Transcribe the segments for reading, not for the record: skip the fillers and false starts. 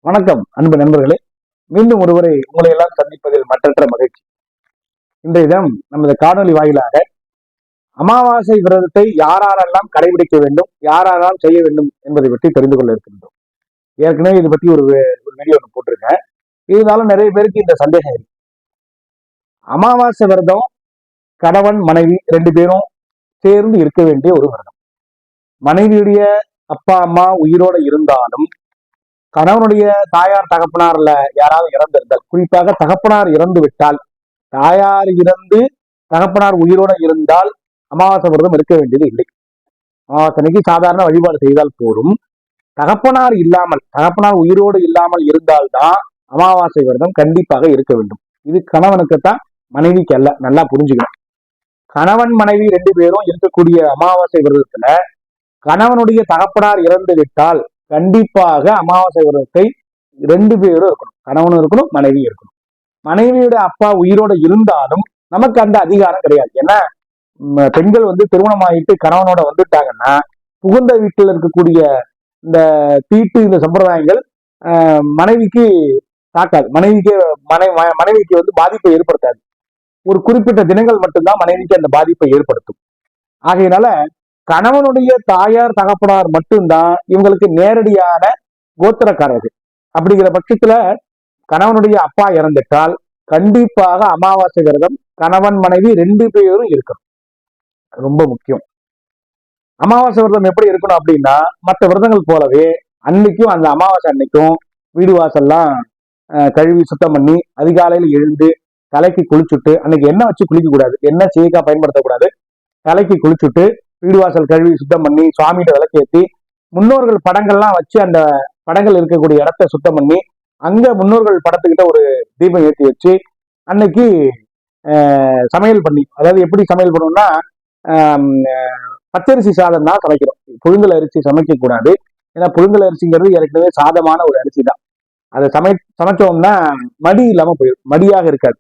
வணக்கம் அன்பு நண்பர்களே. மீண்டும் ஒருவரை உங்களை எல்லாம் சந்திப்பதில் மற்றற்ற மகிழ்ச்சி. இன்றைய தினம் நமது காணொலி வாயிலாக அமாவாசை விரதத்தை யாரெல்லாம் கடைபிடிக்க வேண்டும், யாரெல்லாம் செய்ய வேண்டும் என்பதை பற்றி தெரிந்து கொள்ள இருக்கின்றோம். ஏற்கனவே இது பற்றி ஒரு வீடியோ ஒன்று போட்டிருக்கேன். இருந்தாலும் நிறைய பேருக்கு இந்த சந்தேகம் இருக்கு. அமாவாசை விரதம் கணவன் மனைவி 2 பேரும் சேர்ந்து இருக்க வேண்டிய ஒரு விரதம். மனைவியுடைய அப்பா அம்மா உயிரோட இருந்தாலும் கணவனுடைய தாயார் தகப்பனார்ல யாராவது இறந்திருந்தால், குறிப்பாக தகப்பனார் இறந்து விட்டால், தாயார் இறந்து தகப்பனார் உயிரோட இருந்தால் அமாவாசை விரதம் இருக்க வேண்டியது இல்லை. அமாவாசனைக்கு சாதாரண வழிபாடு செய்தால் போதும். தகப்பனார் உயிரோடு இல்லாமல் இருந்தால்தான் அமாவாசை விரதம் கண்டிப்பாக இருக்க வேண்டும். இது கணவனுக்குத்தான், மனைவிக்கு அல்ல. நல்லா புரிஞ்சுக்கணும். கணவன் மனைவி 2 பேரும் இருக்கக்கூடிய அமாவாசை விரதத்துல கணவனுடைய தகப்பனார் இறந்து விட்டால் கண்டிப்பாக அமாவாசை விரதத்தை 2 பேரும் இருக்கணும். கணவனும் இருக்கணும், மனைவியும் இருக்கணும். மனைவியோட அப்பா உயிரோட இருந்தாலும் நமக்கு அந்த அதிகாரம் கிடையாது. ஏன்னா பெண்கள் திருமணம் ஆகிட்டு கணவனோட வந்துட்டாங்கன்னா புகுந்த வீட்டில் இருக்கக்கூடிய இந்த தீட்டு, இந்த சம்பிரதாயங்கள் மனைவிக்கு தாக்காது. மனைவிக்கு பாதிப்பை ஏற்படுத்தாது. ஒரு குறிப்பிட்ட தினங்கள் மட்டும்தான் மனைவிக்கு அந்த பாதிப்பை ஏற்படுத்தும். ஆகையினால கணவனுடைய தாயார் தகப்பனார் மட்டும்தான் இவங்களுக்கு நேரடியான கோத்திரக்காரர்கள். அப்படிங்கிற பட்சத்துல கணவனுடைய அப்பா இறந்துட்டால் கண்டிப்பாக அமாவாசை விரதம் கணவன் மனைவி 2 பேரும் இருக்கணும். ரொம்ப முக்கியம். அமாவாசை விரதம் எப்படி இருக்கணும் அப்படின்னா, மற்ற விரதங்கள் போலவே அன்னைக்கும், அந்த அமாவாசை அன்னைக்கும் வீடு வாசல்லாம் கழுவி சுத்தம் பண்ணி அதிகாலையில் எழுந்து தலைக்கு குளிச்சுட்டு, அன்னைக்கு எண்ணெய் வச்சு குளிக்க கூடாது, எண்ணெய் சீக்கா பயன்படுத்தக்கூடாது. தலைக்கு குளிச்சுட்டு வீடு வாசல் கழுவி சுத்தம் பண்ணி சுவாமிகிட்ட விளக்கேற்றி முன்னோர்கள் படங்கள்லாம் வச்சு அந்த படங்கள் இருக்கக்கூடிய இடத்த சுத்தம் பண்ணி அங்க முன்னோர்கள் படத்துக்கிட்ட ஒரு தீபம் ஏற்றி வச்சு அன்னைக்கு சமையல் பண்ணி, அதாவது எப்படி சமையல் பண்ணணும்னா பச்சரிசி சாதம் தான் சமைக்கிறோம். புழுங்கல் அரிசி சமைக்க கூடாது. ஏன்னா புழுங்கல் அரிசிங்கிறது ஏற்கனவே சாதமான ஒரு அரிசி தான். அதை சமைச்சோம்னா மடி இல்லாம போயிடும், மடியாக இருக்காது.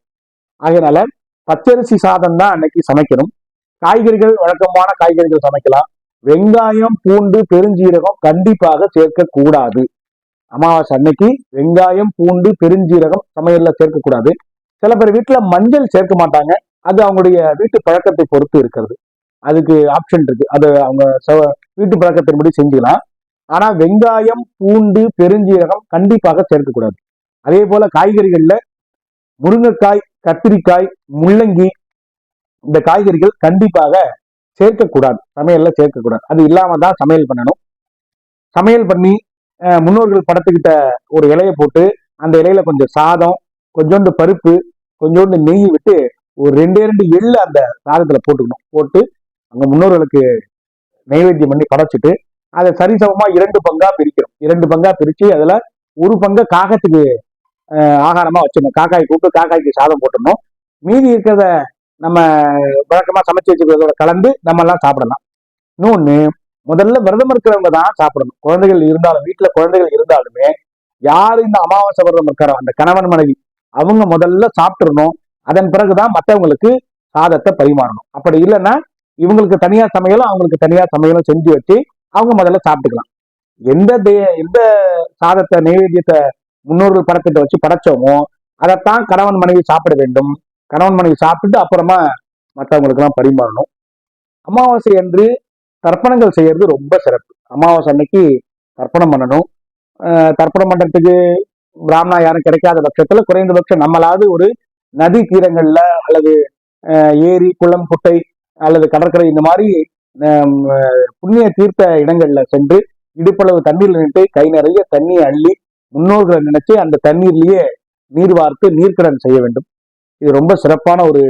ஆகையினால பச்சரிசி சாதம் தான் அன்னைக்கு சமைக்கணும். காய்கறிகள், வழக்கமான காய்கறிகள் சமைக்கலாம். வெங்காயம், பூண்டு, பெருஞ்சீரகம் கண்டிப்பாக சேர்க்க கூடாது. அமாவாசை அன்னைக்கு வெங்காயம், பூண்டு, பெருஞ்சீரகம் சமையல்ல சேர்க்கக்கூடாது. சில பேர் வீட்டுல மஞ்சள் சேர்க்க மாட்டாங்க. அது அவங்களுடைய வீட்டு பழக்கத்தை பொறுத்து இருக்கிறது. அதுக்கு ஆப்ஷன் இருக்கு. அது அவங்க வீட்டு பழக்கத்தின்படி செஞ்சுக்கலாம். ஆனா வெங்காயம், பூண்டு, பெருஞ்சீரகம் கண்டிப்பாக சேர்க்கக்கூடாது. அதே போல காய்கறிகள்ல முருங்கைக்காய், கத்திரிக்காய், முள்ளங்கி, இந்த காய்கறிகள் கண்டிப்பாக சேர்க்கக்கூடாது. சமையல்ல சேர்க்கக்கூடாது. அது இல்லாம தான் சமையல் பண்ணணும். சமையல் பண்ணி முன்னோர்கள் படத்துக்கிட்ட ஒரு இலையை போட்டு அந்த இலையில கொஞ்சம் சாதம், கொஞ்சோண்டு பருப்பு, கொஞ்சோண்டு நெய் விட்டு ஒரு 2 எள்ளு அந்த சாதத்துல போட்டுக்கணும். போட்டு அங்க முன்னோர்களுக்கு நைவேத்தியம் பண்ணி படைச்சிட்டு அதை சரிசமமா 2 பங்கா பிரிக்கணும். 2 பங்கா பிரிச்சு அதுல ஒரு பங்கை காகத்துக்கு ஆகாரமா வச்சிடணும். காக்காய் கூப்பிட்டு காக்காய்க்கு சாதம் போட்டுடணும். மீதி இருக்கிறத நம்ம வழக்கமா சமைச்சு வச்சுக்கிறதோட கலந்து நம்ம எல்லாம் சாப்பிடலாம். இன்னொன்னு, முதல்ல விரதம் இருக்கிறவங்க தான் சாப்பிடணும். குழந்தைகள் இருந்தாலும், வீட்டுல குழந்தைகள் இருந்தாலுமே யாரு இந்த அமாவாசை விரதம் இருக்கிறோம் அந்த கணவன் மனைவி அவங்க முதல்ல சாப்பிட்டுறணும். அதன் பிறகுதான் மற்றவங்களுக்கு சாதத்தை பரிமாறணும். அப்படி இல்லைன்னா இவங்களுக்கு தனியா சமையலும் அவங்களுக்கு தனியா சமையலும் செஞ்சு வச்சு அவங்க முதல்ல சாப்பிட்டுக்கலாம். எந்த சாதத்தை, நைவேத்தியத்தை முன்னோர்கள் படத்திட்ட வச்சு படைச்சோமோ அதைத்தான் கணவன் மனைவி சாப்பிட வேண்டும். கணவன் மனைவி சாப்பிட்டு அப்புறமா மற்றவங்களுக்கு எல்லாம் பரிமாறணும். அமாவாசை அன்று தர்ப்பணங்கள் செய்யறது ரொம்ப சிறப்பு. அமாவாசை அன்னைக்கு தர்ப்பணம் பண்ணணும். தர்ப்பணம் பண்றதுக்கு பிராமணா யாரும் கிடைக்காத பட்சத்துல குறைந்தபட்சம் நம்மளாவது ஒரு நதி தீரங்கள்ல அல்லது ஏரி, குளம், குட்டை அல்லது கடற்கரை இந்த மாதிரி புண்ணிய தீர்த்த இடங்கள்ல சென்று இடுப்பளவு தண்ணீர்ல நின்று கை நிறைய தண்ணியை அள்ளி முன்னோர்களை நினைச்சு அந்த தண்ணீர்லயே நீர் வார்த்து நீர்க்கடன் செய்ய வேண்டும். இது ரொம்ப சிறப்பான ஒரு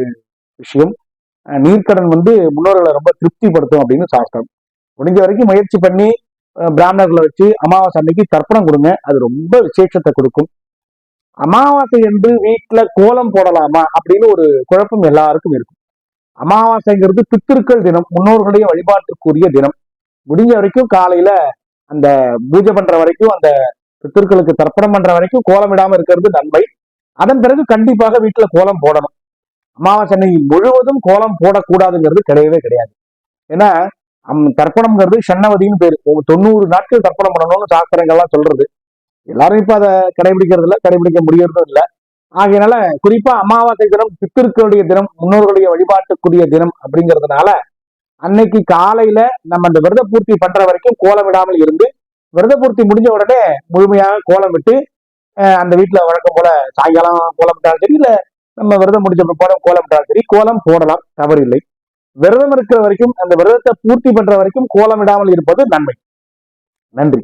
விஷயம். நீர்க்கடன் முன்னோர்களை ரொம்ப திருப்திப்படுத்தும் அப்படின்னு சாஸ்திரம். முடிஞ்ச வரைக்கும் முயற்சி பண்ணி பிராமணர்களை வச்சு அமாவாசை அன்னைக்கு தர்ப்பணம் கொடுங்க. அது ரொம்ப விசேஷத்தை கொடுக்கும். அமாவாசை என்று வீட்டுல கோலம் போடலாமா அப்படின்னு ஒரு குழப்பம் எல்லாருக்கும் இருக்கும். அமாவாசைங்கிறது பித்திருக்கள் தினம், முன்னோர்களுடைய வழிபாட்டுக்குரிய தினம். முடிஞ்ச வரைக்கும் காலையில அந்த பூஜை பண்ற வரைக்கும், அந்த பித்திருக்களுக்கு தர்ப்பணம் பண்ற வரைக்கும் கோலம் விடாம இருக்கிறது நன்மை. அதன் பிறகு கண்டிப்பாக வீட்டுல கோலம் போடணும். அமாவாசை அன்னைக்கு முழுவதும் கோலம் போடக்கூடாதுங்கிறது கிடையவே கிடையாது. ஏன்னா தர்ப்பணம்ங்கிறது ஷண்ணவதின்னு பேரு. 90 நாட்கள் தர்ப்பணம் பண்ணணும்னு சாஸ்திரங்கள்லாம் சொல்றது. எல்லாரும் இப்ப அதை கடைபிடிக்கிறது இல்லை, கடைபிடிக்க முடியறதும் இல்லை. ஆகையினால குறிப்பா அமாவாசை தினம் பித்திருக்களுடைய தினம், முன்னோர்களுடைய வழிபாட்டுக்குரிய தினம் அப்படிங்கிறதுனால அன்னைக்கு காலையில நம்ம அந்த விரத பூர்த்தி பண்ற வரைக்கும் கோலம் விடாமல் இருந்து, விரத பூர்த்தி முடிஞ்ச உடனே முழுமையாக கோலம் விட்டு அந்த வீட்டுல வழக்கம் போல சாயங்காலம் கோலம் விட்டாலும் சரி, இல்ல நம்ம விரதம் முடிஞ்ச போல கோலம் விட்டாலும் சரி, கோலம் போடலாம், தவறில்லை. விரதம் இருக்கிற வரைக்கும், அந்த விரதத்தை பூர்த்தி பண்ற வரைக்கும் கோலம் விடாமல் இருப்பது நன்மை. நன்றி.